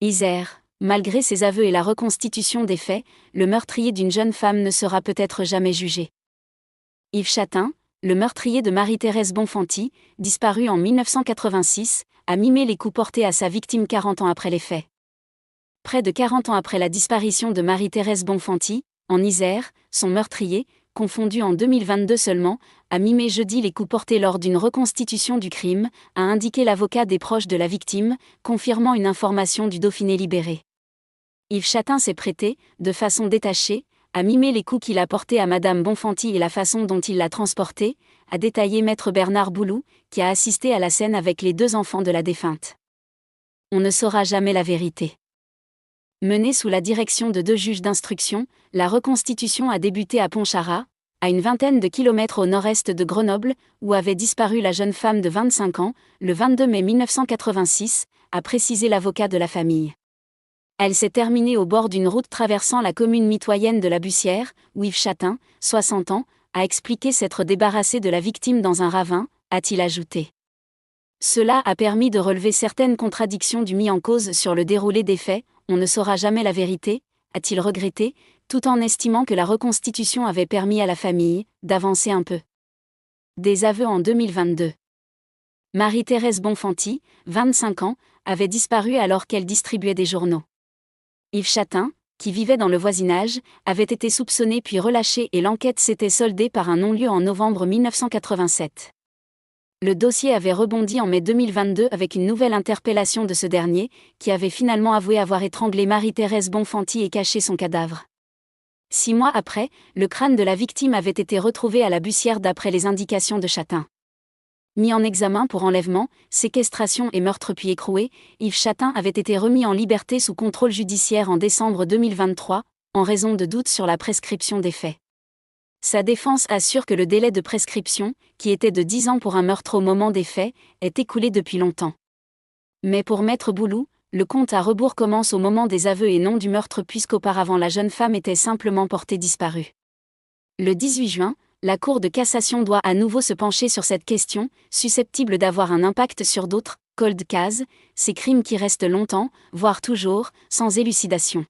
Isère, malgré ses aveux et la reconstitution des faits, le meurtrier d'une jeune femme ne sera peut-être jamais jugé. Yves Châtain, le meurtrier de Marie-Thérèse Bonfanti, disparu en 1986, a mimé les coups portés à sa victime 40 ans après les faits. Près de 40 ans après la disparition de Marie-Thérèse Bonfanti, en Isère, son meurtrier, confondu en 2022 seulement, a mimé jeudi les coups portés lors d'une reconstitution du crime, a indiqué l'avocat des proches de la victime, confirmant une information du Dauphiné Libéré. Yves Châtain s'est prêté, de façon détachée, à mimer les coups qu'il a portés à Madame Bonfanti et la façon dont il l'a transportée, a détaillé maître Bernard Boulou, qui a assisté à la scène avec les 2 enfants de la défunte. On ne saura jamais la vérité. Menée sous la direction de 2 juges d'instruction, la reconstitution a débuté à Pontcharrat, à une vingtaine de kilomètres au nord-est de Grenoble, où avait disparu la jeune femme de 25 ans, le 22 mai 1986, a précisé l'avocat de la famille. Elle s'est terminée au bord d'une route traversant la commune mitoyenne de la Bussière, où Yves Châtain, 60 ans, a expliqué s'être débarrassé de la victime dans un ravin, a-t-il ajouté. Cela a permis de relever certaines contradictions du mis en cause sur le déroulé des faits, on ne saura jamais la vérité, a-t-il regretté, tout en estimant que la reconstitution avait permis à la famille d'avancer un peu. Des aveux en 2022. Marie-Thérèse Bonfanti, 25 ans, avait disparu alors qu'elle distribuait des journaux. Yves Châtain, qui vivait dans le voisinage, avait été soupçonné puis relâché et l'enquête s'était soldée par un non-lieu en novembre 1987. Le dossier avait rebondi en mai 2022 avec une nouvelle interpellation de ce dernier, qui avait finalement avoué avoir étranglé Marie-Thérèse Bonfanti et caché son cadavre. 6 mois après, le crâne de la victime avait été retrouvé à la Bussière d'après les indications de Châtain. Mis en examen pour enlèvement, séquestration et meurtre puis écroué, Yves Châtain avait été remis en liberté sous contrôle judiciaire en décembre 2023, en raison de doutes sur la prescription des faits. Sa défense assure que le délai de prescription, qui était de 10 ans pour un meurtre au moment des faits, est écoulé depuis longtemps. Mais pour maître Boulou, le compte à rebours commence au moment des aveux et non du meurtre puisqu'auparavant la jeune femme était simplement portée disparue. Le 18 juin, la Cour de cassation doit à nouveau se pencher sur cette question, susceptible d'avoir un impact sur d'autres, cold cases, ces crimes qui restent longtemps, voire toujours, sans élucidation.